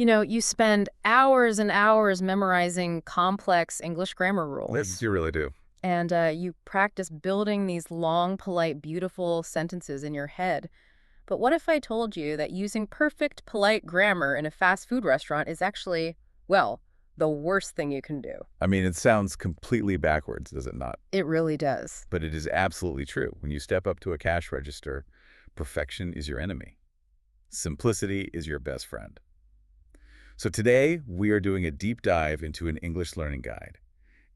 You spend hours and hours memorizing complex English grammar rules. Yes, you really do. And you practice building these long, polite, beautiful sentences in your head. But what if I told you that using perfect, polite grammar in a fast food restaurant is actually, well, the worst thing you can do? I mean, it sounds completely backwards, does it not? It really does. But it is absolutely true. When you step up to a cash register, perfection is your enemy. Simplicity is your best friend. So today, we are doing a deep dive into an English learning guide,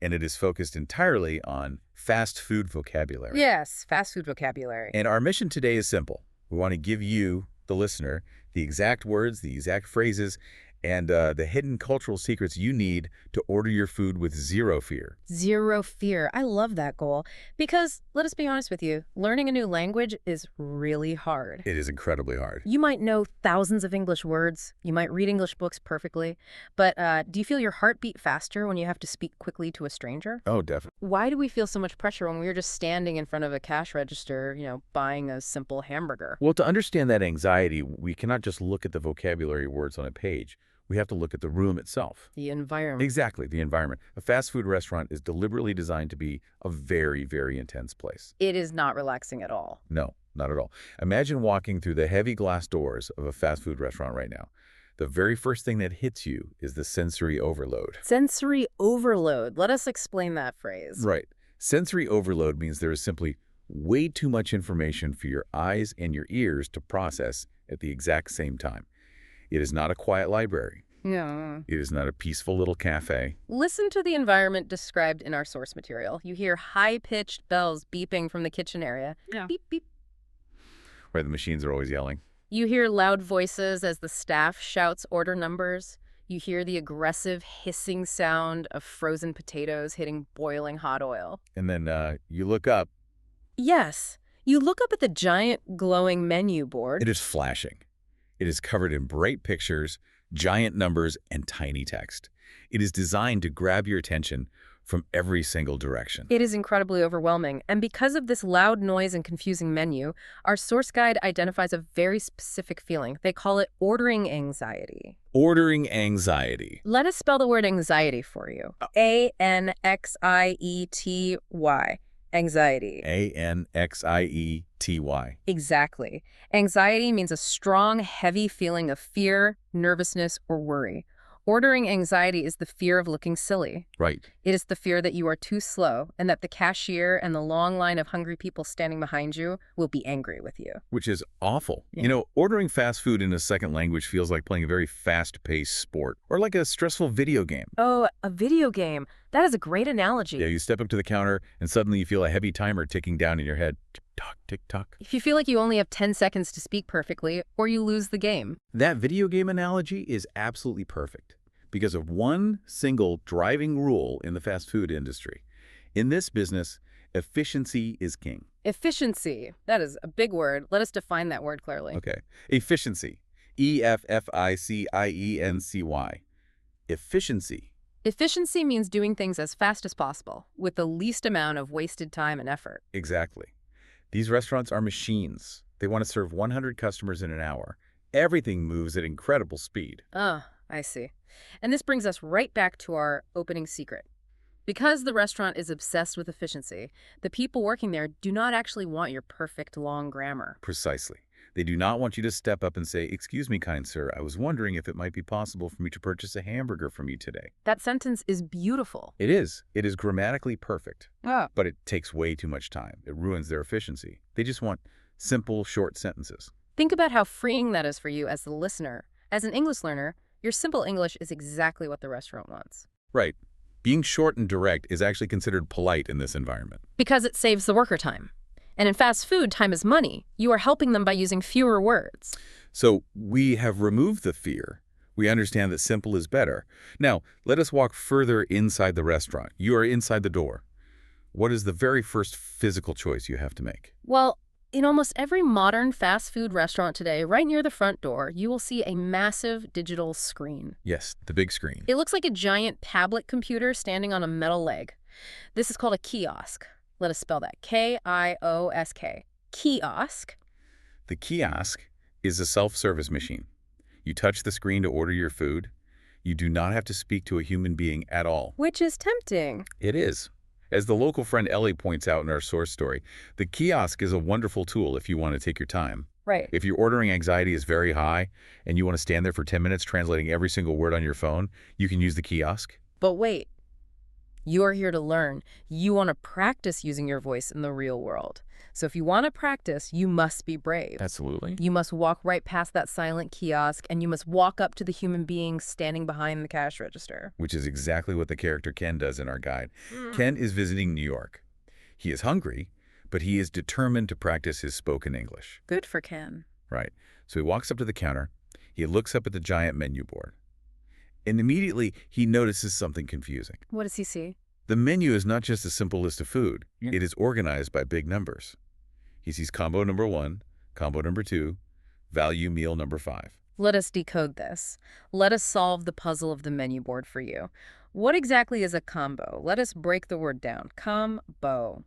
and it is focused entirely on fast food vocabulary. Yes, fast food vocabulary. And our mission today is simple. We want to give you, the listener, the exact words, the exact phrases, and the hidden cultural secrets you need to order your food with zero fear. Zero fear. I love that goal. Because, let us be honest with you, learning a new language is really hard. It is incredibly hard. You might know thousands of English words. You might read English books perfectly. But do you feel your heart beat faster when you have to speak quickly to a stranger? Oh, definitely. Why do we feel so much pressure when we're just standing in front of a cash register, buying a simple hamburger? Well, to understand that anxiety, we cannot just look at the vocabulary words on a page. We have to look at the room itself. The environment. Exactly, the environment. A fast food restaurant is deliberately designed to be a very, very intense place. It is not relaxing at all. No, not at all. Imagine walking through the heavy glass doors of a fast food restaurant right now. The very first thing that hits you is the sensory overload. Sensory overload. Let us explain that phrase. Right. Sensory overload means there is simply way too much information for your eyes and your ears to process at the exact same time. It is not a quiet library. Yeah. It is not a peaceful little cafe. Listen to the environment described in our source material. You hear high-pitched bells beeping from the kitchen area. Yeah. Beep, beep. Where the machines are always yelling. You hear loud voices as the staff shouts order numbers. You hear the aggressive hissing sound of frozen potatoes hitting boiling hot oil. And then you look up. Yes. You look up at the giant glowing menu board. It is flashing. It is covered in bright pictures, giant numbers, and tiny text. It is designed to grab your attention from every single direction. It is incredibly overwhelming. And because of this loud noise and confusing menu, our source guide identifies a very specific feeling. They call it ordering anxiety. Ordering anxiety. Let us spell the word anxiety for you. A-N-X-I-E-T-Y. Anxiety. A-N-X-I-E-T-Y. Exactly. Anxiety means a strong, heavy feeling of fear, nervousness, or worry. Ordering anxiety is the fear of looking silly. Right. It is the fear that you are too slow and that the cashier and the long line of hungry people standing behind you will be angry with you. Which is awful. Yeah. Ordering fast food in a second language feels like playing a very fast-paced sport or like a stressful video game. Oh, a video game. That is a great analogy. Yeah, you step up to the counter and suddenly you feel a heavy timer ticking down in your head. Tick-tock, tick-tock. If you feel like you only have 10 seconds to speak perfectly, or you lose the game. That video game analogy is absolutely perfect because of one single driving rule in the fast food industry. In this business, efficiency is king. Efficiency. That is a big word. Let us define that word clearly. Okay. Efficiency. E-F-F-I-C-I-E-N-C-Y. Efficiency. Efficiency means doing things as fast as possible, with the least amount of wasted time and effort. Exactly. These restaurants are machines. They want to serve 100 customers in an hour. Everything moves at incredible speed. Ah, I see. And this brings us right back to our opening secret. Because the restaurant is obsessed with efficiency, the people working there do not actually want your perfect long grammar. Precisely. They do not want you to step up and say, "Excuse me, kind sir, I was wondering if it might be possible for me to purchase a hamburger from you today." That sentence is beautiful. It is. It is grammatically perfect. Ah. But it takes way too much time. It ruins their efficiency. They just want simple, short sentences. Think about how freeing that is for you as the listener. As an English learner, your simple English is exactly what the restaurant wants. Right. Being short and direct is actually considered polite in this environment. Because it saves the worker time. And in fast food, time is money. You are helping them by using fewer words. So we have removed the fear. We understand that simple is better. Now, let us walk further inside the restaurant. You are inside the door. What is the very first physical choice you have to make? Well, in almost every modern fast food restaurant today, right near the front door, you will see a massive digital screen. Yes, the big screen. It looks like a giant tablet computer standing on a metal leg. This is called a kiosk. Let us spell that. K-I-O-S-K. Kiosk. The kiosk is a self-service machine. You touch the screen to order your food. You do not have to speak to a human being at all. Which is tempting. It is. As the local friend Ellie points out in our source story, the kiosk is a wonderful tool if you want to take your time. Right. If your ordering anxiety is very high and you want to stand there for 10 minutes translating every single word on your phone, you can use the kiosk. But wait, you're here to learn. You want to practice using your voice in the real world. So if you want to practice, you must be brave. Absolutely. You must walk right past that silent kiosk, and you must walk up to the human being standing behind the cash register. Which is exactly what the character Ken does in our guide. Mm. Ken is visiting New York. He is hungry, but he is determined to practice his spoken English. Good for Ken. Right. So he walks up to the counter. He looks up at the giant menu board. And immediately, he notices something confusing. What does he see? The menu is not just a simple list of food. Yeah. It is organized by big numbers. He sees combo number 1, combo number 2, value meal number 5. Let us decode this. Let us solve the puzzle of the menu board for you. What exactly is a combo? Let us break the word down. Combo.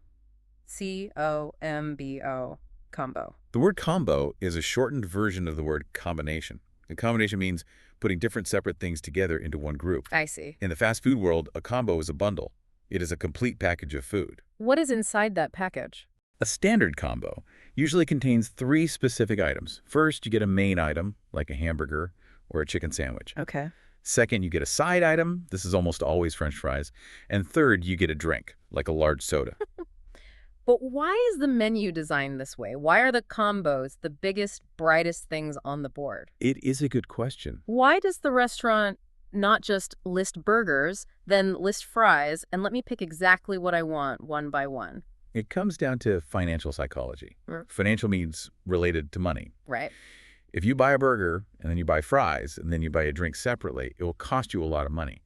C-O-M-B-O. Combo. The word combo is a shortened version of the word combination. A combination means putting different separate things together into one group. I see. In the fast food world, a combo is a bundle. It is a complete package of food. What is inside that package? A standard combo usually contains 3 specific items. First, you get a main item, like a hamburger or a chicken sandwich. Okay. Second, you get a side item. This is almost always French fries. And third, you get a drink, like a large soda. But why is the menu designed this way? Why are the combos the biggest, brightest things on the board? It is a good question. Why does the restaurant not just list burgers, then list fries, and let me pick exactly what I want one by one? It comes down to financial psychology. Financial means related to money. Right. If you buy a burger and then you buy fries and then you buy a drink separately, it will cost you a lot of money.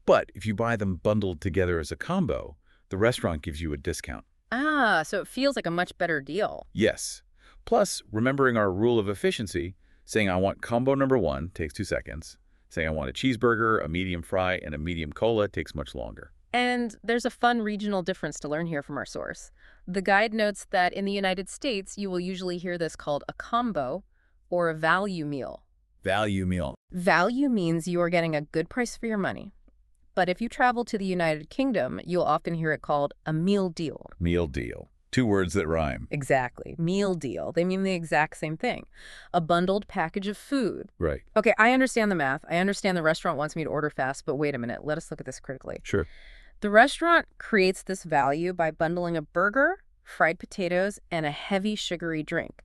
But if you buy them bundled together as a combo, the restaurant gives you a discount. Ah, so it feels like a much better deal. Yes. Plus, remembering our rule of efficiency, saying I want combo number 1 takes 2 seconds. Saying I want a cheeseburger, a medium fry, and a medium cola takes much longer. And there's a fun regional difference to learn here from our source. The guide notes that in the United States, you will usually hear this called a combo or a value meal. Value meal. Value means you are getting a good price for your money. But if you travel to the United Kingdom, you'll often hear it called a meal deal. Meal deal. 2 words that rhyme. Exactly. Meal deal. They mean the exact same thing. A bundled package of food. Right. Okay, I understand the math. I understand the restaurant wants me to order fast, but wait a minute. Let us look at this critically. Sure. The restaurant creates this value by bundling a burger, fried potatoes, and a heavy sugary drink.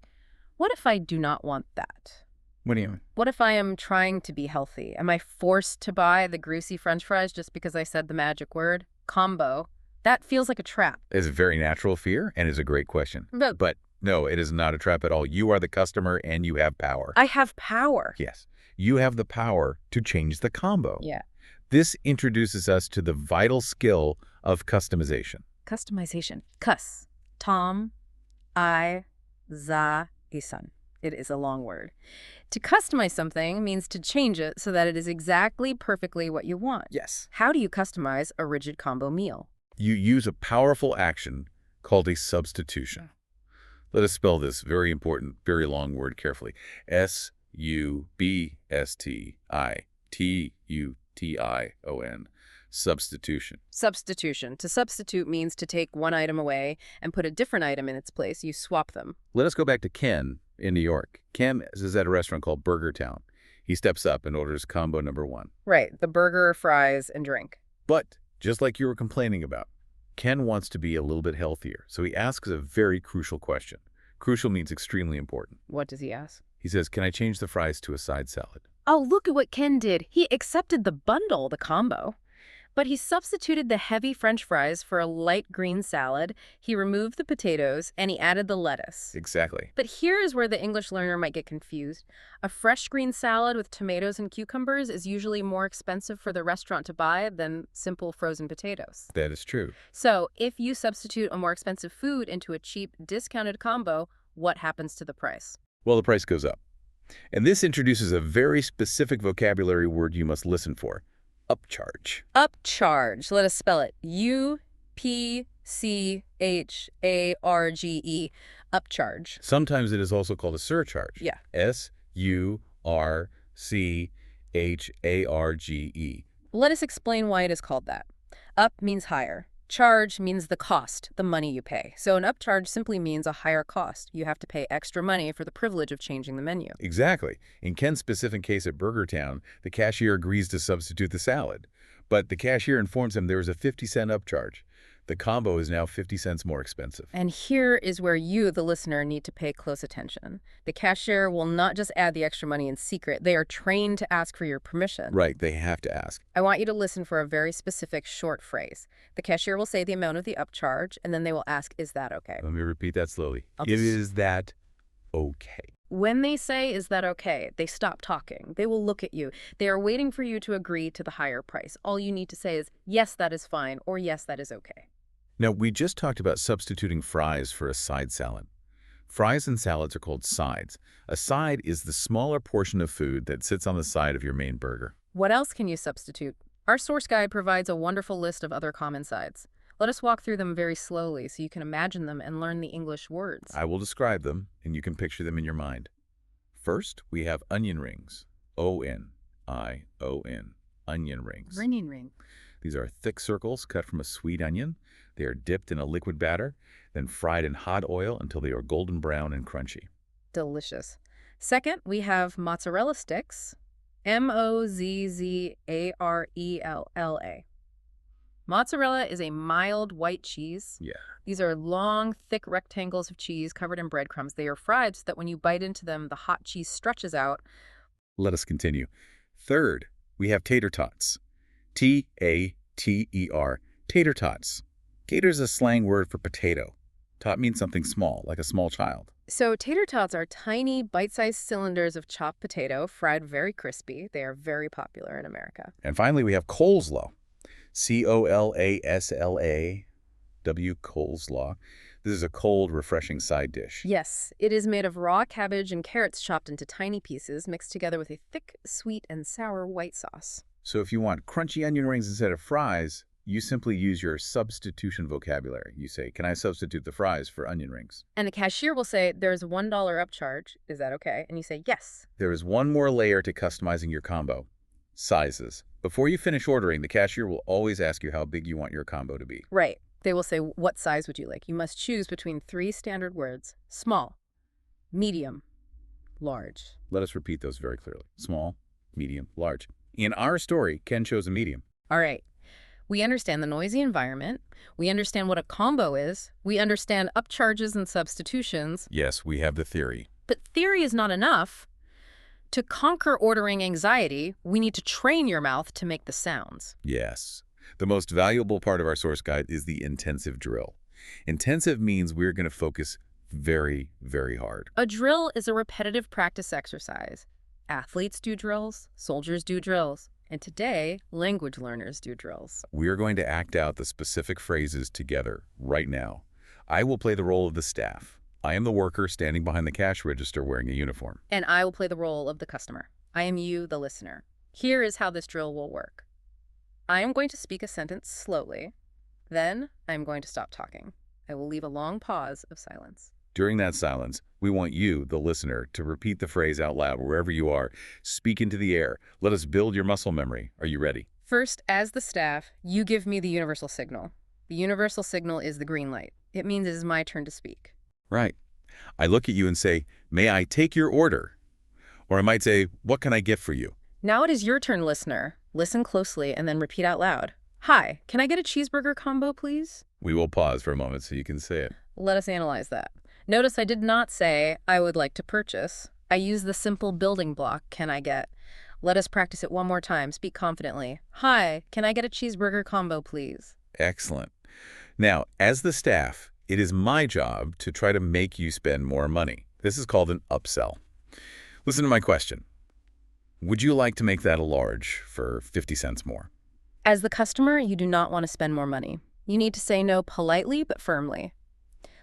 What if I do not want that? What do you mean? What if I am trying to be healthy? Am I forced to buy the greasy French fries just because I said the magic word? Combo. That feels like a trap. It's a very natural fear and is a great question. But no, it is not a trap at all. You are the customer and you have power. I have power. Yes. You have the power to change the combo. Yeah. This introduces us to the vital skill of customization. Customization. Cuss. Tom. I. Za. Isan. It is a long word. To customize something means to change it so that it is exactly perfectly what you want. Yes. How do you customize a rigid combo meal? You use a powerful action called a substitution. Let us spell this very important, very long word carefully. S-U-B-S-T-I-T-U-T-I-O-N. Substitution. Substitution. To substitute means to take one item away and put a different item in its place. You swap them. Let us go back to Ken in New York. Ken is at a restaurant called Burger Town. He steps up and orders combo number 1. Right. The burger, fries, and drink. But just like you were complaining about, Ken wants to be a little bit healthier. So he asks a very crucial question. Crucial means extremely important. What does he ask? He says, can I change the fries to a side salad? Oh, look at what Ken did. He accepted the bundle, the combo. But he substituted the heavy French fries for a light green salad, he removed the potatoes, and he added the lettuce. Exactly. But here is where the English learner might get confused. A fresh green salad with tomatoes and cucumbers is usually more expensive for the restaurant to buy than simple frozen potatoes. That is true. So if you substitute a more expensive food into a cheap, discounted combo, what happens to the price? Well, the price goes up. And this introduces a very specific vocabulary word you must listen for. Upcharge. Upcharge. Let us spell it. U-P-C-H-A-R-G-E. Upcharge. Sometimes it is also called a surcharge. Yeah. S-U-R Upcharge. Let us explain why it is called that. Up means higher. Charge means the cost, the money you pay. So an upcharge simply means a higher cost. You have to pay extra money for the privilege of changing the menu. Exactly. In Ken's specific case at Burger Town, the cashier agrees to substitute the salad. But the cashier informs him there is a 50-cent upcharge. The combo is now 50 cents more expensive. And here is where you, the listener, need to pay close attention. The cashier will not just add the extra money in secret. They are trained to ask for your permission. Right, they have to ask. I want you to listen for a very specific short phrase. The cashier will say the amount of the upcharge, and then they will ask, is that okay? Let me repeat that slowly. Is that okay? When they say, is that okay, they stop talking. They will look at you. They are waiting for you to agree to the higher price. All you need to say is, yes, that is fine, or yes, that is okay. Now, we just talked about substituting fries for a side salad. Fries and salads are called sides. A side is the smaller portion of food that sits on the side of your main burger. What else can you substitute? Our source guide provides a wonderful list of other common sides. Let us walk through them very slowly so you can imagine them and learn the English words. I will describe them, and you can picture them in your mind. First, we have onion rings. O-N-I-O-N. Onion rings. Onion ring. These are thick circles cut from a sweet onion. They are dipped in a liquid batter, then fried in hot oil until they are golden brown and crunchy. Delicious. Second, we have mozzarella sticks. M-O-Z-Z-A-R-E-L-L-A. Mozzarella is a mild white cheese. Yeah. These are long, thick rectangles of cheese covered in breadcrumbs. They are fried so that when you bite into them, the hot cheese stretches out. Let us continue. Third, we have tater tots. T-A-T-E-R. Tater tots. Tater is a slang word for potato. Tot means something small, like a small child. So tater tots are tiny, bite-sized cylinders of chopped potato, fried very crispy. They are very popular in America. And finally, we have coleslaw. C-O-L-A-S-L-A-W, coleslaw. This is a cold, refreshing side dish. Yes, it is made of raw cabbage and carrots chopped into tiny pieces, mixed together with a thick, sweet, and sour white sauce. So if you want crunchy onion rings instead of fries, you simply use your substitution vocabulary. You say, can I substitute the fries for onion rings? And the cashier will say, there's a $1 upcharge. Is that okay? And you say, yes. There is one more layer to customizing your combo. Sizes. Before you finish ordering, the cashier will always ask you how big you want your combo to be. Right. They will say, what size would you like? You must choose between 3 standard words: small, medium, large. Let us repeat those very clearly. Small, medium, large. In our story, Ken chose a medium. All right. We understand the noisy environment. We understand what a combo is. We understand upcharges and substitutions. Yes, we have the theory. But theory is not enough. To conquer ordering anxiety, we need to train your mouth to make the sounds. Yes. The most valuable part of our source guide is the intensive drill. Intensive means we're going to focus very, very hard. A drill is a repetitive practice exercise. Athletes do drills, soldiers do drills, and today, language learners do drills. We are going to act out the specific phrases together right now. I will play the role of the staff. I am the worker standing behind the cash register wearing a uniform. And I will play the role of the customer. I am you, the listener. Here is how this drill will work. I am going to speak a sentence slowly. Then I am going to stop talking. I will leave a long pause of silence. During that silence, we want you, the listener, to repeat the phrase out loud wherever you are. Speak into the air. Let us build your muscle memory. Are you ready? First, as the staff, you give me the universal signal. The universal signal is the green light. It means it is my turn to speak. Right. I look at you and say, may I take your order? Or I might say, what can I get for you? Now it is your turn, listener. Listen closely and then repeat out loud. Hi, can I get a cheeseburger combo, please? We will pause for a moment so you can say it. Let us analyze that. Notice I did not say, I would like to purchase. I used the simple building block, can I get? Let us practice it one more time. Speak confidently. Hi, can I get a cheeseburger combo, please? Excellent. Now, as the staff, it is my job to try to make you spend more money. This is called an upsell. Listen to my question. Would you like to make that a large for 50 cents more? As the customer, you do not want to spend more money. You need to say no politely but firmly.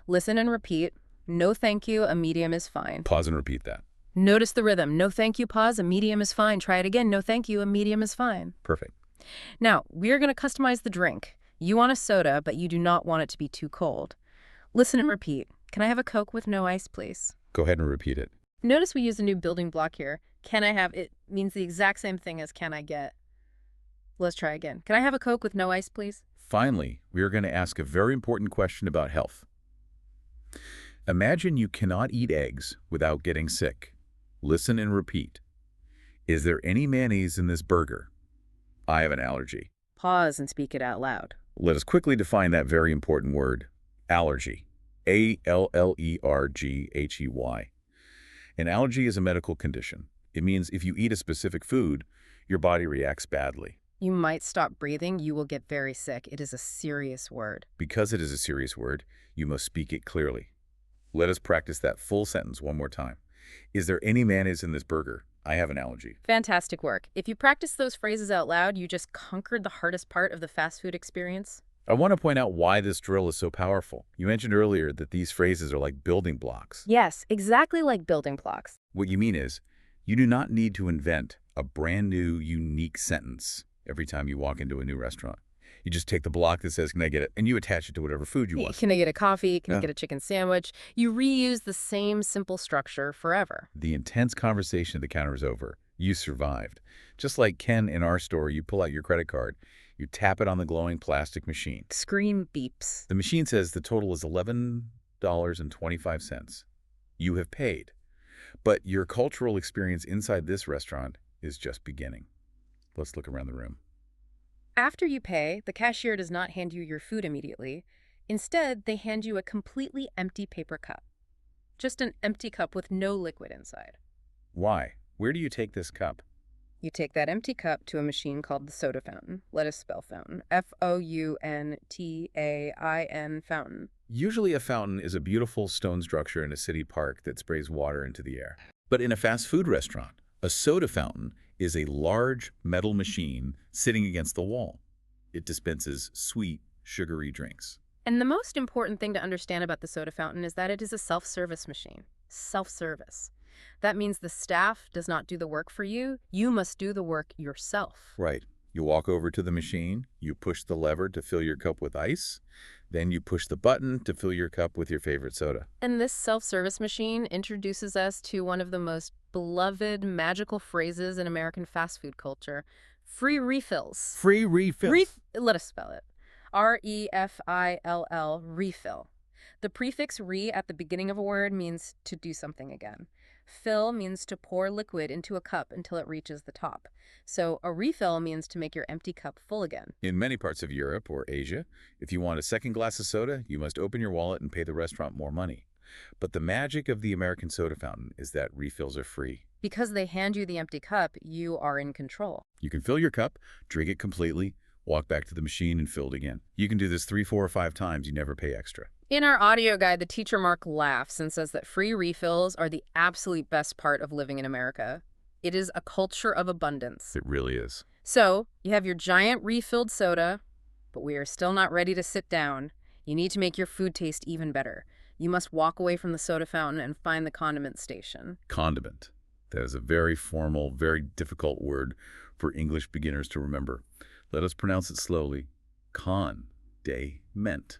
Listen and repeat. No thank you, a medium is fine. Pause and repeat that. Notice the rhythm. No thank you, pause, a medium is fine. Try it again. No thank you, a medium is fine. Perfect. Now, we are going to customize the drink. You want a soda, but you do not want it to be too cold. Listen and repeat. Can I have a Coke with no ice, please? Go ahead and repeat it. Notice we use a new building block here. Can I have it means the exact same thing as can I get. Let's try again. Can I have a Coke with no ice, please? Finally, we are going to ask a very important question about health. Imagine you cannot eat eggs without getting sick. Listen and repeat. Is there any mayonnaise in this burger? I have an allergy. Pause and speak it out loud. Let us quickly define that very important word, allergy. A-L-L-E-R-G-H-E-Y. An allergy is a medical condition. It means if you eat a specific food, your body reacts badly. You might stop breathing. You will get very sick. It is a serious word. Because it is a serious word, you must speak it clearly. Let us practice that full sentence one more time. Is there any mayonnaise in this burger? I have an allergy. Fantastic work. If you practice those phrases out loud, you just conquered the hardest part of the fast food experience. I want to point out why this drill is so powerful. You mentioned earlier that these phrases are like building blocks. Yes, exactly like building blocks. What you mean is, you do not need to invent a brand new, unique sentence every time you walk into a new restaurant. You just take the block that says, can I get it? And you attach it to whatever food you want. Can I get a coffee? Can I Yeah. get a chicken sandwich? You reuse the same simple structure forever. The intense conversation at the counter is over. You survived. Just like Ken in our store, you pull out your credit card, you tap it on the glowing plastic machine. Screen beeps. The machine says the total is $11.25. You have paid. But your cultural experience inside this restaurant is just beginning. Let's look around the room. After you pay, the cashier does not hand you your food immediately. Instead, they hand you a completely empty paper cup. Just an empty cup with no liquid inside. Why? Where do you take this cup? You take that empty cup to a machine called the soda fountain. Let us spell fountain. Fountain, fountain. Usually a fountain is a beautiful stone structure in a city park that sprays water into the air. But in a fast food restaurant, a soda fountain is a large metal machine sitting against the wall. It dispenses sweet, sugary drinks. And the most important thing to understand about the soda fountain is that it is a self-service machine. Self-service. That means the staff does not do the work for you. You must do the work yourself. Right. You walk over to the machine, you push the lever to fill your cup with ice, then you push the button to fill your cup with your favorite soda. And this self-service machine introduces us to one of the most beloved magical phrases in American fast food culture, free refills. Free refills. Let us spell it. R-E-F-I-L-L, refill. The prefix re at the beginning of a word means to do something again. Fill means to pour liquid into a cup until it reaches the top. So a refill means to make your empty cup full again. In many parts of Europe or Asia, if you want a second glass of soda, you must open your wallet and pay the restaurant more money. But the magic of the American soda fountain is that refills are free. Because they hand you the empty cup, you are in control. You can fill your cup, drink it completely, walk back to the machine and fill it again. You can do this 3, 4, or 5 times. You never pay extra. In our audio guide, the teacher Mark laughs and says that free refills are the absolute best part of living in America. It is a culture of abundance. It really is. So, you have your giant refilled soda, but we are still not ready to sit down. You need to make your food taste even better. You must walk away from the soda fountain and find the condiment station. Condiment. That is a very formal, very difficult word for English beginners to remember. Let us pronounce it slowly. Condiment.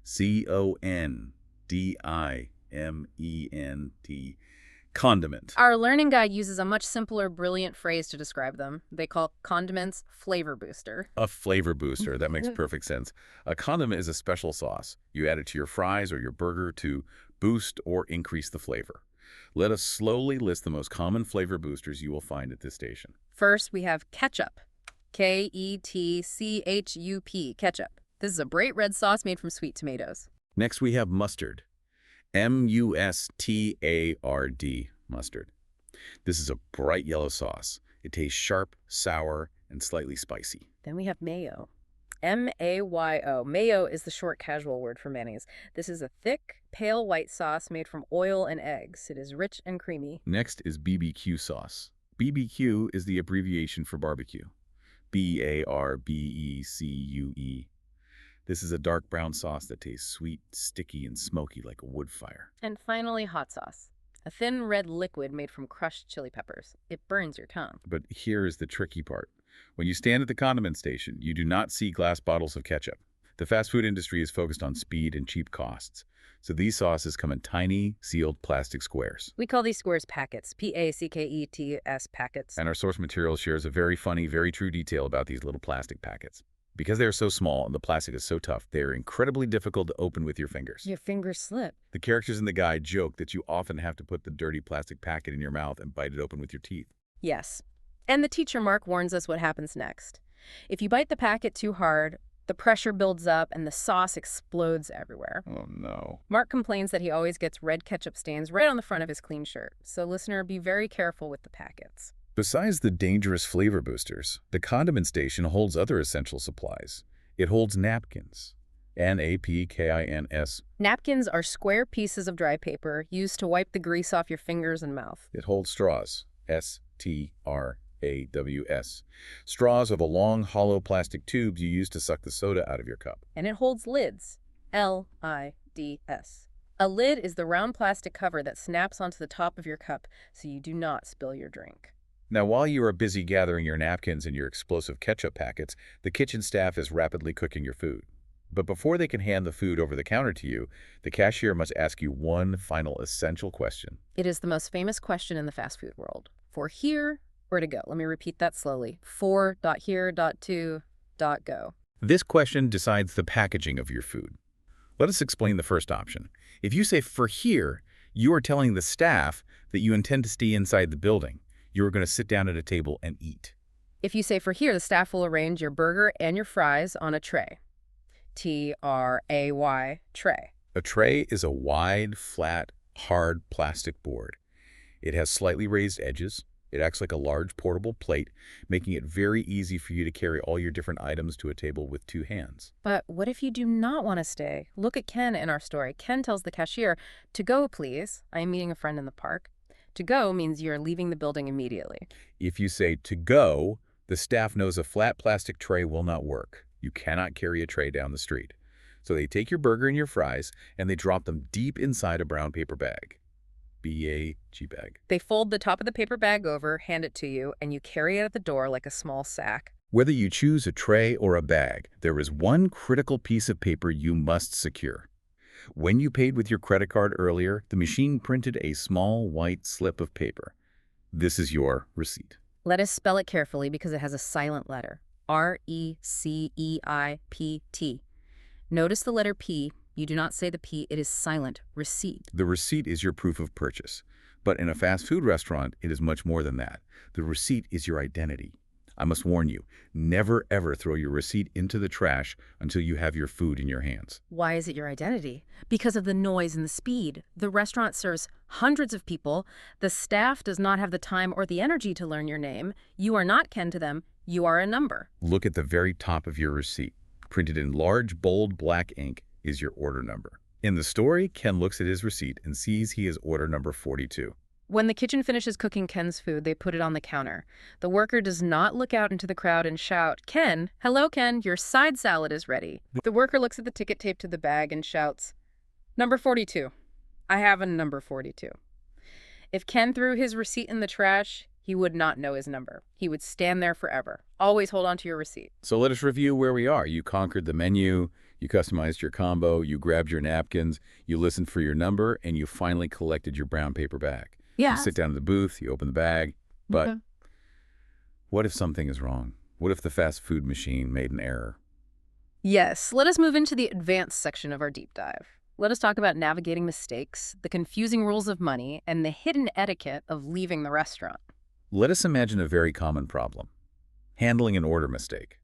C-O-N-D-I-M-E-N-T. Condiment. Our learning guide uses a much simpler, brilliant phrase to describe them. They call condiments flavor booster. A flavor booster. That makes perfect sense. A condiment is a special sauce. You add it to your fries or your burger to boost or increase the flavor. Let us slowly list the most common flavor boosters you will find at this station. First, we have ketchup. K-E-T-C-H-U-P, ketchup. This is a bright red sauce made from sweet tomatoes. Next, we have mustard. M-U-S-T-A-R-D, mustard. This is a bright yellow sauce. It tastes sharp, sour, and slightly spicy. Then we have mayo. M-A-Y-O. Mayo is the short casual word for mayonnaise. This is a thick, pale white sauce made from oil and eggs. It is rich and creamy. Next is BBQ sauce. BBQ is the abbreviation for barbecue. B-A-R-B-E-C-U-E. This is a dark brown sauce that tastes sweet, sticky, and smoky like a wood fire. And finally, hot sauce. A thin red liquid made from crushed chili peppers. It burns your tongue. But here is the tricky part. When you stand at the condiment station, you do not see glass bottles of ketchup. The fast food industry is focused on speed and cheap costs. So these sauces come in tiny, sealed plastic squares. We call these squares packets, Packets packets. And our source material shares a very funny, very true detail about these little plastic packets. Because they are so small and the plastic is so tough, they are incredibly difficult to open with your fingers. Your fingers slip. The characters in the guide joke that you often have to put the dirty plastic packet in your mouth and bite it open with your teeth. Yes. And the teacher Mark warns us what happens next. If you bite the packet too hard, the pressure builds up and the sauce explodes everywhere. Oh, no. Mark complains that he always gets red ketchup stains right on the front of his clean shirt. So listener, be very careful with the packets. Besides the dangerous flavor boosters, the condiment station holds other essential supplies. It holds napkins. Napkins. Napkins are square pieces of dry paper used to wipe the grease off your fingers and mouth. It holds straws. Straws. Straws are the long, hollow plastic tubes you use to suck the soda out of your cup. And it holds lids. Lids. A lid is the round plastic cover that snaps onto the top of your cup so you do not spill your drink. Now, while you are busy gathering your napkins and your explosive ketchup packets, the kitchen staff is rapidly cooking your food. But before they can hand the food over the counter to you, the cashier must ask you one final essential question. It is the most famous question in the fast food world. For here or to go? Let me repeat that slowly. For.here.to.go. This question decides the packaging of your food. Let us explain the first option. If you say for here, you are telling the staff that you intend to stay inside the building. You are going to sit down at a table and eat. If you say for here, the staff will arrange your burger and your fries on a tray. Tray, tray. A tray is a wide, flat, hard plastic board. It has slightly raised edges. It acts like a large portable plate, making it very easy for you to carry all your different items to a table with two hands. But what if you do not want to stay? Look at Ken in our story. Ken tells the cashier, "To go, please. I am meeting a friend in the park." To go means you're leaving the building immediately. If you say to go, the staff knows a flat plastic tray will not work. You cannot carry a tray down the street. So they take your burger and your fries, and they drop them deep inside a brown paper bag. B-A-G bag. They fold the top of the paper bag over, hand it to you, and you carry it at the door like a small sack. Whether you choose a tray or a bag, there is one critical piece of paper you must secure. When you paid with your credit card earlier, the machine printed a small white slip of paper. This is your receipt. Let us spell it carefully because it has a silent letter. Receipт. Notice the letter P. You do not say the P. It is silent. Receipt. The receipt is your proof of purchase. But in a fast food restaurant, it is much more than that. The receipt is your identity. I must warn you, never ever throw your receipt into the trash until you have your food in your hands. Why is it your identity? Because of the noise and the speed. The restaurant serves hundreds of people. The staff does not have the time or the energy to learn your name. You are not kin to them. You are a number. Look at the very top of your receipt. Printed in large, bold black ink is your order number. In the story, Ken looks at his receipt and sees he is order number 42. When the kitchen finishes cooking Ken's food, they put it on the counter. The worker does not look out into the crowd and shout, "Ken, hello, Ken, your side salad is ready." The worker looks at the ticket taped to the bag and shouts, "Number 42. I have a number 42. If Ken threw his receipt in the trash, he would not know his number. He would stand there forever. Always hold on to your receipt. So let us review where we are. You conquered the menu, you customized your combo, you grabbed your napkins, you listened for your number, and you finally collected your brown paper bag. Yeah. You sit down in the booth, you open the bag, but what if something is wrong? What if the fast food machine made an error? Yes, let us move into the advanced section of our deep dive. Let us talk about navigating mistakes, the confusing rules of money, and the hidden etiquette of leaving the restaurant. Let us imagine a very common problem. Handling an order mistake.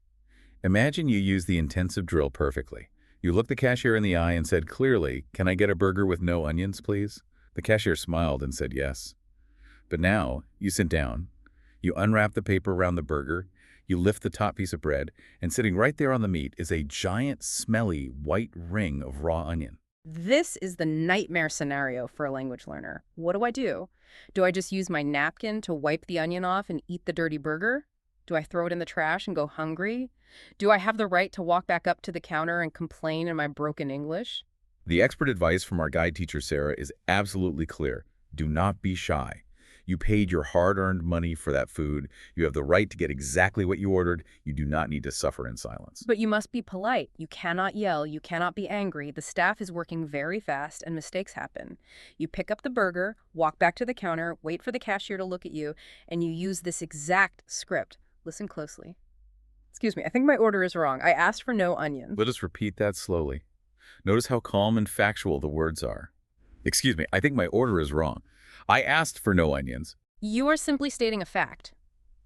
Imagine you use the intensive drill perfectly. You looked the cashier in the eye and said clearly, "Can I get a burger with no onions, please?" The cashier smiled and said yes. But now, you sit down, you unwrap the paper around the burger, you lift the top piece of bread, and sitting right there on the meat is a giant, smelly, white ring of raw onion. This is the nightmare scenario for a language learner. What do? Do I just use my napkin to wipe the onion off and eat the dirty burger? Do I throw it in the trash and go hungry? Do I have the right to walk back up to the counter and complain in my broken English? The expert advice from our guide teacher, Sarah, is absolutely clear. Do not be shy. You paid your hard-earned money for that food. You have the right to get exactly what you ordered. You do not need to suffer in silence. But you must be polite. You cannot yell. You cannot be angry. The staff is working very fast and mistakes happen. You pick up the burger, walk back to the counter, wait for the cashier to look at you, and you use this exact script. Listen closely. Excuse me, I think my order is wrong. I asked for no onions. Let us repeat that slowly. Notice how calm and factual the words are. Excuse me, I think my order is wrong. I asked for no onions. You are simply stating a fact.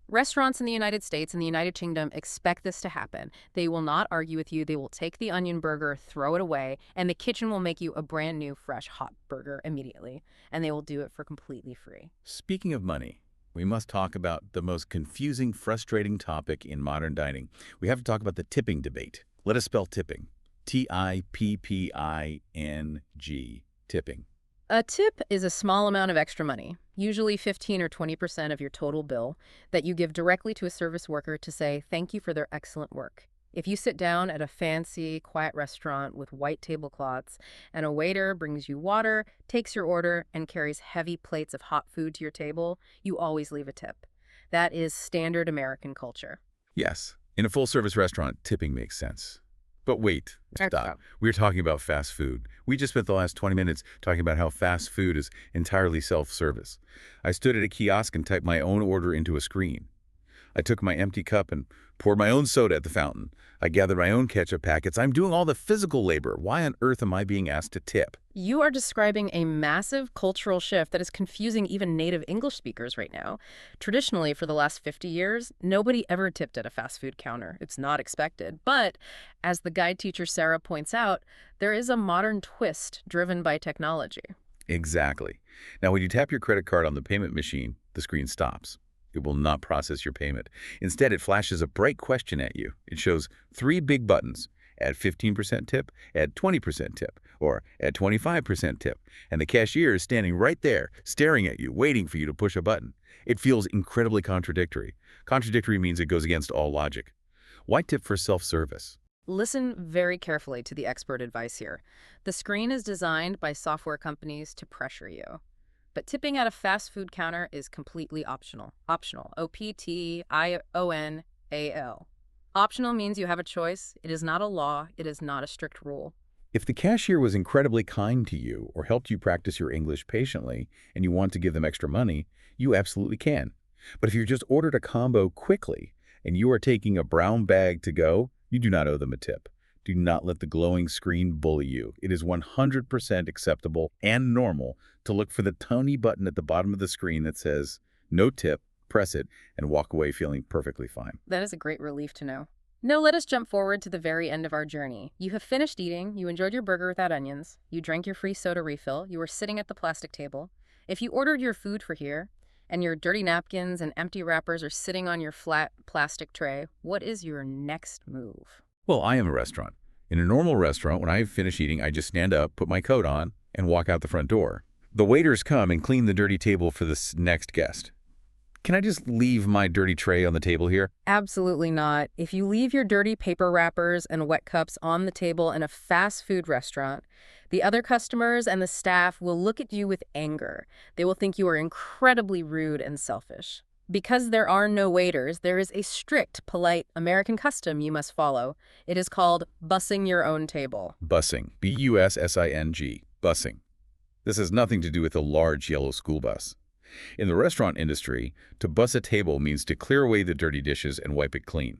Restaurants in the United States and the United Kingdom expect this to happen. They will not argue with you. They will take the onion burger, throw it away, and the kitchen will make you a brand new, fresh, hot burger immediately. And they will do it for completely free. Speaking of money, we must talk about the most confusing, frustrating topic in modern dining. We have to talk about the tipping debate. Let us spell tipping. Tipping. Tipping. A tip is a small amount of extra money, usually 15 or 20% of your total bill, that you give directly to a service worker to say thank you for their excellent work. If you sit down at a fancy, quiet restaurant with white tablecloths and a waiter brings you water, takes your order, and carries heavy plates of hot food to your table, you always leave a tip. That is standard American culture. Yes, in a full-service restaurant, tipping makes sense. But wait, stop. We're talking about fast food. We just spent the last 20 minutes talking about how fast food is entirely self-service. I stood at a kiosk and typed my own order into a screen. I took my empty cup and poured my own soda at the fountain. I gathered my own ketchup packets. I'm doing all the physical labor. Why on earth am I being asked to tip? You are describing a massive cultural shift that is confusing even native English speakers right now. Traditionally, for the last 50 years, nobody ever tipped at a fast food counter. It's not expected. But as the guide teacher Sarah points out, there is a modern twist driven by technology. Exactly. Now, when you tap your credit card on the payment machine, the screen stops. It will not process your payment. Instead, it flashes a bright question at you. It shows 3 big buttons: add 15% tip, add 20% tip, or add 25% tip. And the cashier is standing right there, staring at you, waiting for you to push a button. It feels incredibly contradictory. Contradictory means it goes against all logic. Why tip for self-service? Listen very carefully to the expert advice here. The screen is designed by software companies to pressure you. But tipping at a fast food counter is completely optional. Optional. Optional. Optional means you have a choice. It is not a law. It is not a strict rule. If the cashier was incredibly kind to you or helped you practice your English patiently and you want to give them extra money, you absolutely can. But if you just ordered a combo quickly and you are taking a brown bag to go, you do not owe them a tip. Do not let the glowing screen bully you. It is 100% acceptable and normal to look for the tiny button at the bottom of the screen that says, no tip, press it, and walk away feeling perfectly fine. That is a great relief to know. Now let us jump forward to the very end of our journey. You have finished eating, you enjoyed your burger without onions, you drank your free soda refill, you were sitting at the plastic table. If you ordered your food for here, and your dirty napkins and empty wrappers are sitting on your flat plastic tray, what is your next move? Well, I am a restaurant. In a normal restaurant, when I finish eating, I just stand up, put my coat on, and walk out the front door. The waiters come and clean the dirty table for this next guest. Can I just leave my dirty tray on the table here? Absolutely not. If you leave your dirty paper wrappers and wet cups on the table in a fast food restaurant, the other customers and the staff will look at you with anger. They will think you are incredibly rude and selfish. Because there are no waiters, there is a strict, polite American custom you must follow. It is called bussing your own table. Bussing. B-U-S-S-I-N-G. Bussing. This has nothing to do with a large yellow school bus. In the restaurant industry, to bus a table means to clear away the dirty dishes and wipe it clean.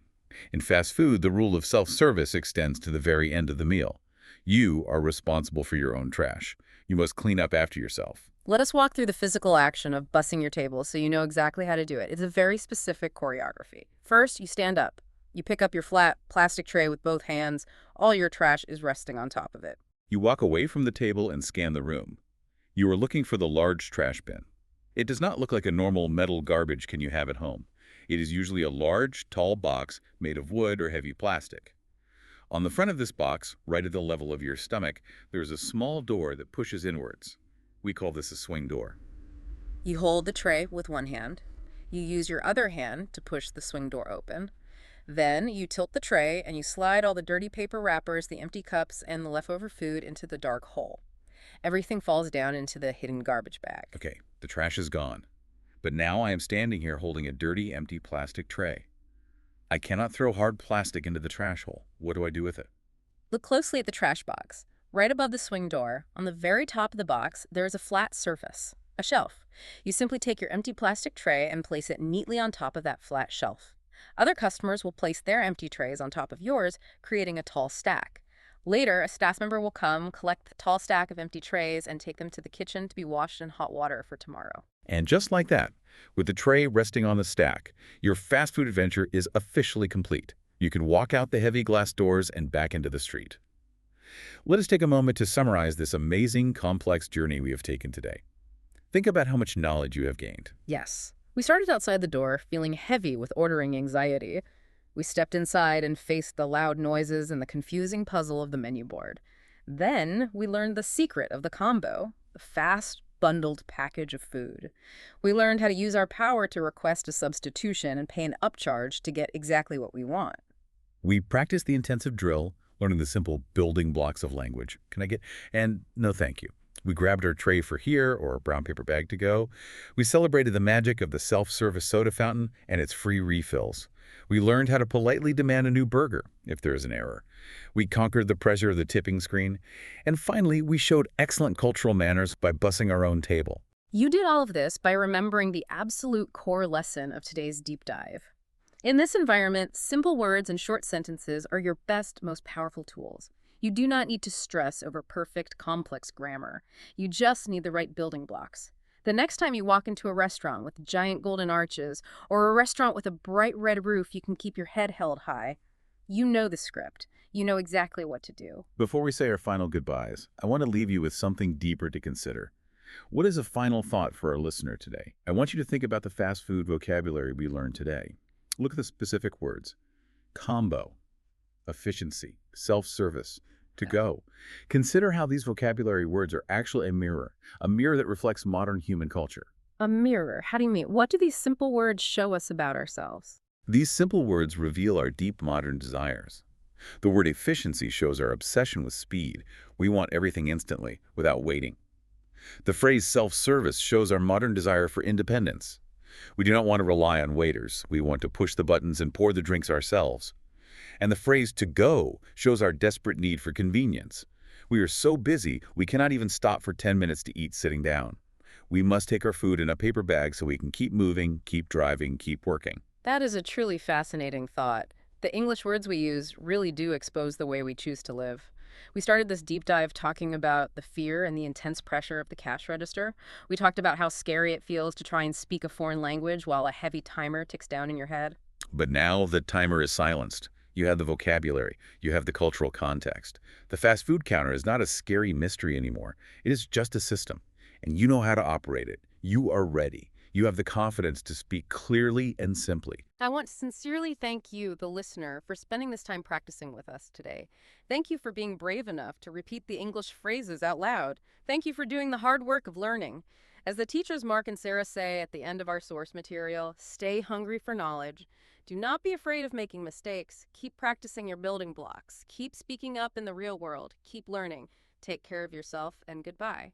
In fast food, the rule of self-service extends to the very end of the meal. You are responsible for your own trash. You must clean up after yourself. Let us walk through the physical action of bussing your table so you know exactly how to do it. It's a very specific choreography. First, you stand up. You pick up your flat plastic tray with both hands. All your trash is resting on top of it. You walk away from the table and scan the room. You are looking for the large trash bin. It does not look like a normal metal garbage can you have at home. It is usually a large, tall box made of wood or heavy plastic. On the front of this box, right at the level of your stomach, there is a small door that pushes inwards. We call this a swing door. You hold the tray with one hand. You use your other hand to push the swing door open. Then you tilt the tray and you slide all the dirty paper wrappers, the empty cups, and the leftover food into the dark hole. Everything falls down into the hidden garbage bag. Okay, the trash is gone. But now I am standing here holding a dirty, empty plastic tray. I cannot throw hard plastic into the trash hole. What do I do with it? Look closely at the trash box. Right above the swing door, on the very top of the box, there is a flat surface, a shelf. You simply take your empty plastic tray and place it neatly on top of that flat shelf. Other customers will place their empty trays on top of yours, creating a tall stack. Later, a staff member will come, collect the tall stack of empty trays, and take them to the kitchen to be washed in hot water for tomorrow. And just like that, with the tray resting on the stack, your fast food adventure is officially complete. You can walk out the heavy glass doors and back into the street. Let us take a moment to summarize this amazing, complex journey we have taken today. Think about how much knowledge you have gained. Yes. We started outside the door, feeling heavy with ordering anxiety. We stepped inside and faced the loud noises and the confusing puzzle of the menu board. Then we learned the secret of the combo, the fast, bundled package of food. We learned how to use our power to request a substitution and pay an upcharge to get exactly what we want. We practiced the intensive drill, learning the simple building blocks of language. Can I get? And no thank you. We grabbed our tray for here or a brown paper bag to go. We celebrated the magic of the self-service soda fountain and its free refills. We learned how to politely demand a new burger if there is an error. We conquered the pressure of the tipping screen. And finally, we showed excellent cultural manners by bussing our own table. You did all of this by remembering the absolute core lesson of today's deep dive. In this environment, simple words and short sentences are your best, most powerful tools. You do not need to stress over perfect, complex grammar. You just need the right building blocks. The next time you walk into a restaurant with giant golden arches or a restaurant with a bright red roof you can keep your head held high, you know the script. You know exactly what to do. Before we say our final goodbyes, I want to leave you with something deeper to consider. What is a final thought for our listener today? I want you to think about the fast food vocabulary we learned today. Look at the specific words. Combo, efficiency, self-service, to go. Consider how these vocabulary words are actually a mirror that reflects modern human culture. A mirror. How do you mean? What do these simple words show us about ourselves? These simple words reveal our deep modern desires. The word efficiency shows our obsession with speed. We want everything instantly, without waiting. The phrase self-service shows our modern desire for independence. We do not want to rely on waiters. We want to push the buttons and pour the drinks ourselves. And the phrase to go shows our desperate need for convenience. We are so busy, we cannot even stop for 10 minutes to eat sitting down. We must take our food in a paper bag so we can keep moving, keep driving, keep working. That is a truly fascinating thought. The English words we use really do expose the way we choose to live. We started this deep dive talking about the fear and the intense pressure of the cash register. We talked about how scary it feels to try and speak a foreign language while a heavy timer ticks down in your head. But now the timer is silenced. You have the vocabulary. You have the cultural context. The fast food counter is not a scary mystery anymore. It is just a system, and you know how to operate it. You are ready. You have the confidence to speak clearly and simply. I want to sincerely thank you, the listener, for spending this time practicing with us today. Thank you for being brave enough to repeat the English phrases out loud. Thank you for doing the hard work of learning. As the teachers Mark and Sarah say at the end of our source material, stay hungry for knowledge. Do not be afraid of making mistakes. Keep practicing your building blocks. Keep speaking up in the real world. Keep learning. Take care of yourself, and goodbye.